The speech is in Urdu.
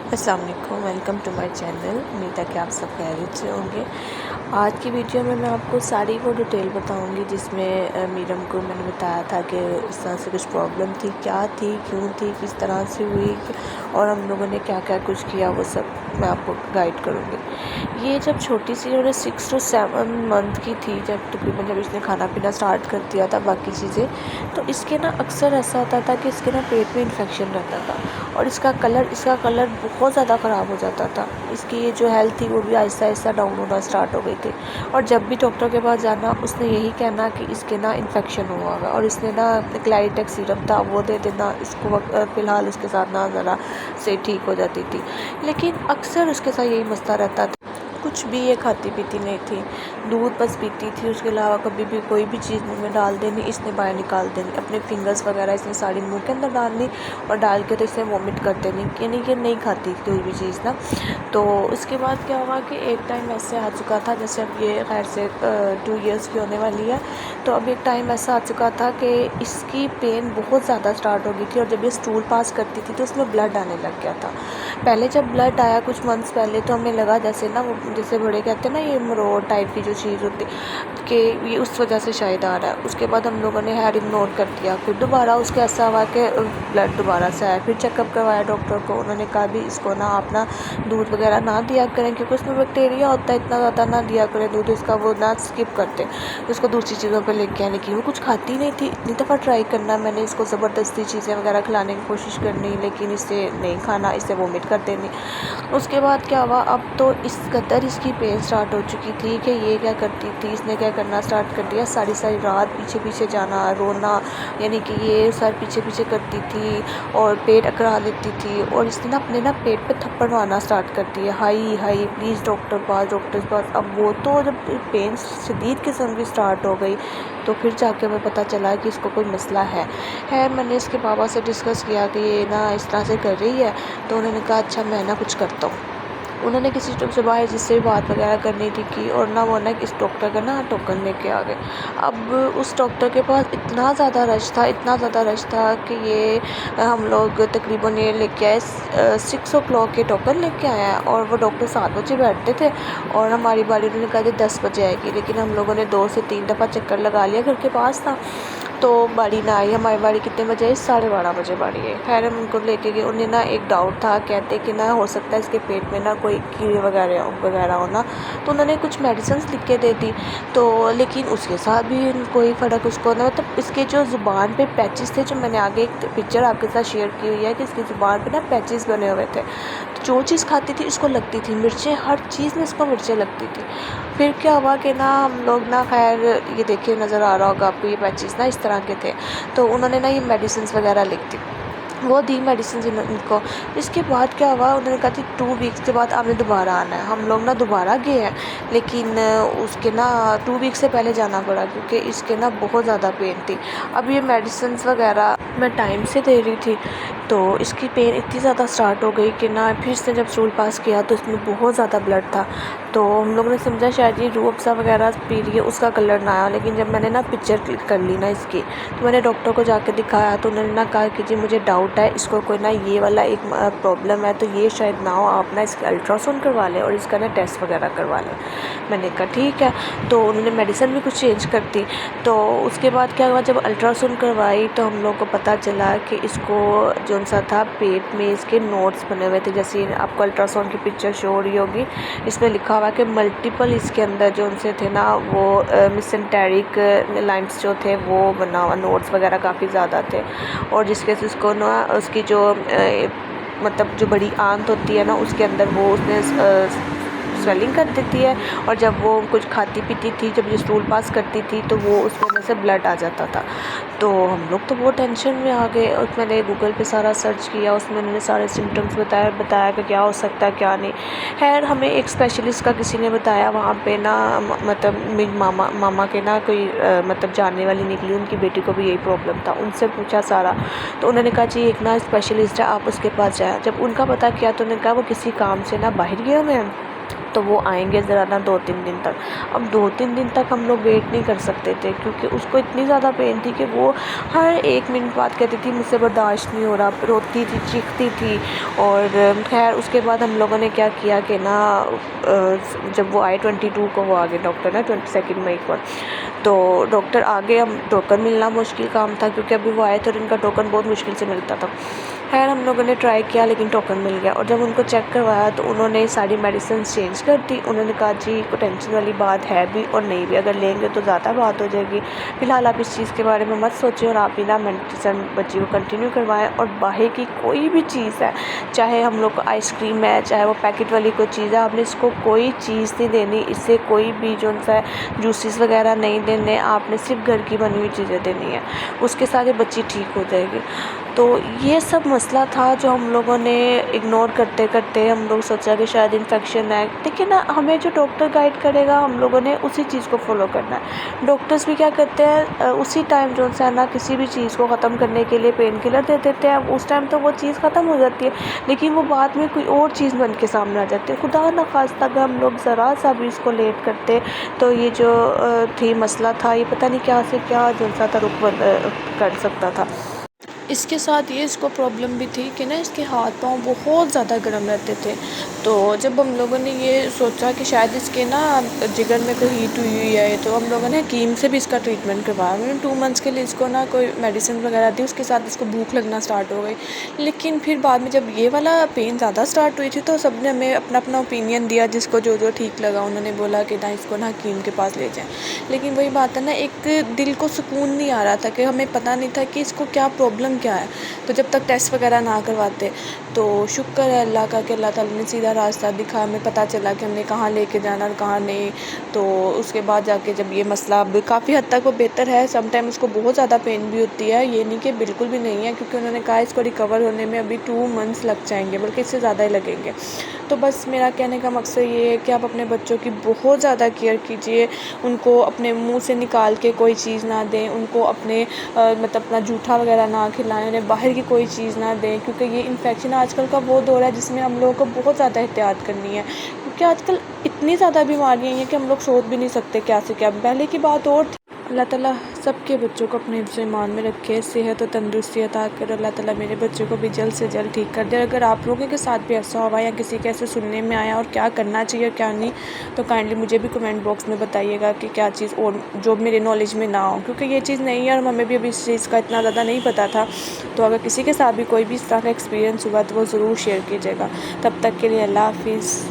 السلام علیکم، ویلکم ٹو مائی چینل۔ امید ہے کہ آپ سب خیریت سے ہوں گے۔ آج کی ویڈیو میں آپ کو ساری وہ ڈیٹیل بتاؤں گی جس میں میرم کو میں نے بتایا تھا کہ اس طرح سے کچھ پرابلم تھی، کیا تھی، کیوں تھی، کس طرح سے ہوئی اور ہم لوگوں نے کیا کیا کچھ کیا، وہ سب میں آپ کو گائیڈ کروں گی۔ یہ جب چھوٹی سی 6 to 7 منتھ کی تھی، تقریباً جب اس نے کھانا پینا اسٹارٹ کر دیا تھا باقی چیزیں، تو اس کے اکثر ایسا ہوتا تھا کہ اس کے پیٹ میں انفیکشن رہتا تھا اور اس کا کلر بہت زیادہ خراب ہو جاتا تھا۔ اس کی یہ جو ہیلتھ تھی وہ بھی آہستہ آہستہ ڈاؤن ہونا اسٹارٹ ہو گئی تھی، اور جب بھی ڈاکٹر کے پاس جانا اس نے یہی کہنا کہ اس کے انفیکشن ہوا ہوگا، اور اس نے کلائٹیک سیرپ تھا وہ دے دینا اس کو، فی الحال اس کے ساتھ ذرا سے ٹھیک ہو جاتی تھی، لیکن اکثر اس کے ساتھ یہی مسئلہ رہتا تھا۔ کچھ بھی یہ کھاتی پیتی نہیں تھی، دودھ بس پیتی تھی، اس کے علاوہ کبھی بھی کوئی بھی چیز منہ میں ڈال دینی، اس نے باہر نکال دینی، اپنے فنگرز وغیرہ اس نے ساری منہ کے اندر ڈالنی اور ڈال کے تو اس نے وومٹ کر دینی، یعنی کہ نہیں کھاتی کوئی بھی چیز تو اس کے بعد کیا ہوا کہ ایک ٹائم ایسے آ چکا تھا، جیسے اب یہ خیر سے 2 ایئرس کی ہونے والی ہے، تو اب ایک ٹائم ایسا آ چکا تھا کہ اس کی پین بہت زیادہ اسٹارٹ ہو گئی تھی، اور جب یہ اسٹول پاس کرتی تھی تو اس میں بلڈ آنے لگ گیا تھا۔ پہلے جب بلڈ آیا کچھ منتھس پہلے تو ہمیں لگا جیسے بڑے کہتے ہیں نا، یہ مرو ٹائپ کی جو چیز ہوتی کہ یہ اس وجہ سے شاید آ رہا ہے۔ اس کے بعد ہم لوگوں نے اگنور کر دیا، پھر دوبارہ اس کا ایسا ہوا کہ بلڈ دوبارہ سے آیا، پھر چیک اپ کروایا ڈاکٹر کو، انہوں نے کہا بھی اس کو آپ دودھ وغیرہ نہ دیا کریں، کیونکہ اس میں بیکٹیریا ہوتا ہے، اتنا زیادہ نہ دیا کریں دودھ، اس کا وہ نہ اسکپ کرتے، اس کو دوسری چیزوں پہ لے کے آنے کی۔ وہ کچھ کھاتی نہیں تھی، اتنی دفعہ ٹرائی کرنا میں نے اس کو زبردستی چیزیں وغیرہ کھلانے کی کوشش کرنی، لیکن اس سے نہیں کھانا، اس سے وومٹ کر دینی۔ اس کے بعد کیا ہوا، اب تو اس قدر اس کی پین اسٹارٹ ہو چکی تھی کہ یہ کیا کرتی تھی، اس نے کیا کرنا اسٹارٹ کر دیا، ساری رات پیچھے پیچھے جانا، رونا، یعنی کہ یہ سر پیچھے پیچھے کرتی تھی اور پیٹ اکڑا لیتی تھی، اور اس نے اپنے پیٹ پہ تھپڑ مارنا اسٹارٹ کر دیا، ہائی ہائی پلیز ڈاکٹر پاس۔ اب وہ تو جب پین شدید قسم کی اسٹارٹ ہو گئی تو پھر جا کے ہمیں پتہ چلا کہ اس کو کوئی مسئلہ ہے۔ میں نے اس کے بابا سے ڈسکس کیا کہ یہ اس طرح سے کر رہی ہے، تو انہوں نے کہا اچھا میں کچھ کرتا ہوں۔ انہوں نے کسی سے باہر جس سے بات وغیرہ کرنی تھی کی، اور وہ اس ڈاکٹر کا ٹوکن لے کے آ گئے۔ اب اس ڈاکٹر کے پاس اتنا زیادہ رش تھا کہ یہ ہم لوگ تقریباً یہ لے کے آئے 6 o'clock کے ٹوکن لے کے آئے ہیں، اور وہ ڈاکٹر 7 بجے بیٹھتے تھے، اور ہماری باری انہوں نے کہا کہ 10 بجے آئے گی، لیکن ہم لوگوں نے 2 سے 3 دفعہ چکر لگا لیا، گھر کے پاس تھا تو باری نہ آئی۔ ہماری باری کتنے بجے آئی؟ 12:30 بجے باری آئی۔ خیر ہم ان کو لے کے گئے، انہیں ایک ڈاؤٹ تھا، کہتے کہ ہو سکتا ہے اس کے پیٹ میں کوئی کیڑے وغیرہ ہونا، تو انہوں نے کچھ میڈیسنس لکھ کے دے دی، تو لیکن اس کے ساتھ بھی کوئی فرق اس کو مطلب اس کے جو زبان پہ پیچز تھے، جو میں نے آگے ایک پکچر آپ کے ساتھ شیئر کی ہوئی ہے کہ اس کی زبان پہ پیچز بنے ہوئے تھے، تو جو چیز کھاتی تھی اس کو لگتی تھی، مرچیں، ہر چیز میں اس کو مرچیں لگتی تھی۔ پھر کیا ہوا کہ ہم لوگ خیر یہ دیکھے نظر آ رہا ہوگا آپ کو، یہ پیچز اس طرح کے تھے، تو انہوں نے یہ میڈیسنس وغیرہ لکھ دی، وہ دی میڈیسنز ان کو۔ اس کے بعد کیا ہوا، انہوں نے کہا تھی 2 weeks کے بعد آپ نے دوبارہ آنا ہے۔ ہم لوگ دوبارہ گئے ہیں، لیکن اس کے 2 weeks سے پہلے جانا پڑا، کیونکہ اس کے بہت زیادہ پین تھی۔ اب یہ میڈیسنس وغیرہ میں ٹائم سے دے رہی تھی، تو اس کی پین اتنی زیادہ اسٹارٹ ہو گئی کہ پھر اس نے جب اسٹول پاس کیا تو اس میں بہت زیادہ بلڈ تھا، تو ہم لوگوں نے سمجھا شاید یہ روح افزا وغیرہ پی رہی ہے، اس کا کلر نہ آیا، لیکن جب میں نے پکچر کلک کر لی اس کی، تو میں نے ڈاکٹر کو جا کے دکھایا، تو انہوں نے کہا کہ جی مجھے ڈاؤٹ ہے اس کو کوئی یہ والا ایک پرابلم ہے، تو یہ شاید نہ ہو، آپ اس کا الٹرا ساؤنڈ کروا لیں اور اس کا ٹیسٹ وغیرہ کروا لیں۔ میں نے کہا ٹھیک ہے، تو انہوں نے میڈیسن بھی کچھ چینج کر دی۔ تو اس کے بعد کیا ہوا، جب الٹرا ساؤنڈ کروائی تو ہم لوگ کو پتہ چلا کہ اس کو جو سا تھا پیٹ میں اس کے نوٹس بنے ہوئے تھے، جیسے آپ کو الٹرا ساؤنڈ کی پکچر شو ہو رہی ہوگی، اس میں لکھا ہوا کہ ملٹیپل اس کے اندر جو سے تھے وہ میسنٹیرک لائنس جو تھے وہ بنا ہوا، نوٹس وغیرہ کافی زیادہ تھے، اور جس کے اس کو اس کی جو مطلب جو بڑی آنت ہوتی ہے اس کے اندر وہ اس نے سویلنگ کر دیتی ہے، اور جب وہ کچھ کھاتی پیتی تھی، جب یہ اسٹول پاس کرتی تھی تو وہ اس میں سے بلڈ آ جاتا تھا۔ تو ہم لوگ تو بہت ٹینشن میں آ گئے، اور میں نے گوگل پہ سارا سرچ کیا، اس میں انہوں نے سارے سمٹمس بتایا کہ کیا ہو سکتا ہے کیا نہیں۔ خیر ہمیں ایک اسپیشلسٹ کا کسی نے بتایا، وہاں پہ مطلب میری ماما کے کوئی مطلب جاننے والی نکلی، ان کی بیٹی کو بھی یہی پرابلم تھا، ان سے پوچھا سارا، تو انہوں نے کہا جی ایک اسپیشلسٹ ہے، آپ اس کے پاس جائیں۔ جب ان کا پتہ کیا تو انہوں نے کہا وہ کسی کام سے باہر گئے ہوئے ہیں، تو وہ آئیں گے ذرا نا 2-3 دن تک۔ اب 2-3 دن تک ہم لوگ ویٹ نہیں کر سکتے تھے، کیونکہ اس کو اتنی زیادہ پین تھی کہ وہ ہر 1 منٹ بعد کہتی تھی مجھ سے برداشت نہیں ہو رہا، روتی تھی، چیختی تھی۔ اور خیر اس کے بعد ہم لوگوں نے کیا کیا کہ نا جب وہ آئے 22 کو، وہ آگے ڈاکٹر نا 22 مئی کو، تو ڈاکٹر آگے، ہم ٹوکن ملنا مشکل کام تھا کیونکہ ابھی وہ آئے تھے اور ان کا ٹوکن بہت مشکل سے ملتا تھا۔ خیر ہم لوگوں نے ٹرائی کیا لیکن ٹوکن مل گیا، اور جب ان کو چیک کروایا تو انہوں نے ساری میڈیسنز چینج کر دی۔ انہوں نے کہا جی کوئی ٹینشن والی بات ہے بھی اور نہیں بھی، اگر لیں گے تو زیادہ بات ہو جائے گی، فی الحال آپ اس چیز کے بارے میں مت سوچیں اور آپ ہی نا میڈیسن بچی کو کنٹینیو کروائیں، اور باہر کی کوئی بھی چیز ہے، چاہے ہم لوگ کو آئس کریم ہے، چاہے وہ پیکٹ والی کوئی چیز ہے، آپ نے اس کو کوئی چیز نہیں دینی، اس سے کوئی بھی جو ہے جوسز وغیرہ نہیں دینے، آپ نے صرف گھر کی بنی ہوئی چیزیں دینی ہیں، اس کے ساتھ یہ بچی ٹھیک ہو جائے گی۔ تو یہ سب مسئلہ تھا جو ہم لوگوں نے اگنور کرتے کرتے ہم لوگ سوچا کہ شاید انفیکشن ہے، لیکن ہمیں جو ڈاکٹر گائیڈ کرے گا ہم لوگوں نے اسی چیز کو فالو کرنا ہے۔ ڈاکٹرز بھی کیا کرتے ہیں اسی ٹائم جو ہے نا کسی بھی چیز کو ختم کرنے کے لیے پین کلر دے دیتے ہیں، اس ٹائم تو وہ چیز ختم ہو جاتی ہے لیکن وہ بعد میں کوئی اور چیز بن کے سامنے آ جاتی ہے۔ خدا نخواستہ اگر ہم لوگ ذرا سا بھی اس کو لیٹ کرتے تو یہ جو تھی مسئلہ تھا، یہ پتہ نہیں کیا سے کیا جو تھا رک کر سکتا تھا۔ اس کے ساتھ یہ اس کو پرابلم بھی تھی کہ نا اس کے ہاتھ پاؤں بہت زیادہ گرم رہتے تھے، تو جب ہم لوگوں نے یہ سوچا کہ شاید اس کے نا جگر میں کوئی ہیٹ ہوئی ہے، تو ہم لوگوں نے حکیم سے بھی اس کا ٹریٹمنٹ کروایا۔ انہوں نے 2 منتھس کے لیے اس کو نا کوئی میڈیسن وغیرہ دی، اس کے ساتھ اس کو بھوک لگنا سٹارٹ ہو گئی، لیکن پھر بعد میں جب یہ والا پین زیادہ سٹارٹ ہوئی تھی تو سب نے ہمیں اپنا اپنا اوپینین دیا، جس کو جو ٹھیک لگا انہوں نے بولا کہ نا اس کو نا حکیم کے پاس لے جائیں، لیکن وہی بات ہے نا ایک دل کو سکون نہیں آ رہا تھا کہ ہمیں پتہ نہیں تھا کہ اس کو کیا پرابلم کیا ہے، تو جب تک ٹیسٹ وغیرہ نہ کرواتے تو شکر ہے اللہ کا کہ اللہ تعالیٰ نے سیدھا راستہ دکھا، ہمیں پتہ چلا کہ ہم نے کہاں لے کے جانا اور کہاں نہیں، تو اس کے بعد جا کے جب یہ مسئلہ اب کافی حد تک وہ بہتر ہے، سم ٹائم اس کو بہت زیادہ پین بھی ہوتی ہے، یہ نہیں کہ بالکل بھی نہیں ہے، کیونکہ انہوں نے کہا اس کو ریکور ہونے میں ابھی 2 منتھس لگ جائیں گے، بلکہ اس سے زیادہ ہی لگیں گے۔ تو بس میرا کہنے کا مقصد یہ ہے کہ آپ اپنے بچوں کی بہت زیادہ کیئر کیجیے، ان کو اپنے منہ سے نکال کے کوئی چیز نہ دیں، ان کو اپنے مطلب اپنا جھوٹا وغیرہ نہ کھلائیں، انہیں باہر کی کوئی چیز نہ دیں، کیونکہ یہ انفیکشن آج کل کا وہ دور ہے جس میں ہم لوگوں کو بہت زیادہ احتیاط کرنی ہے، کیونکہ آج کل اتنی زیادہ بیماریاں ہیں کہ ہم لوگ سوچ بھی نہیں سکتے کیا سے کیا، پہلے کی بات اور تھی۔ اللہ تعالیٰ سب کے بچوں کو اپنے حفظ و ایمان میں رکھے، صحت و تندرستی عطا کر، اللہ تعالیٰ میرے بچوں کو بھی جلد سے جلد ٹھیک کر دے۔ اگر آپ لوگوں کے ساتھ بھی ایسا ہوا یا کسی کے ایسے سننے میں آیا اور کیا کرنا چاہیے اور کیا نہیں، تو کائنڈلی مجھے بھی کمنٹ باکس میں بتائیے گا کہ کیا چیز اور جو میرے نالج میں نہ ہو، کیونکہ یہ چیز نہیں ہے اور ہمیں بھی ابھی اس چیز کا اتنا زیادہ نہیں پتہ تھا، تو اگر کسی کے ساتھ بھی کوئی بھی اس طرح کا ایکسپیرینس ہوا تو وہ ضرور شیئر کیجیے گا۔ تب تک کے لیے اللہ حافظ۔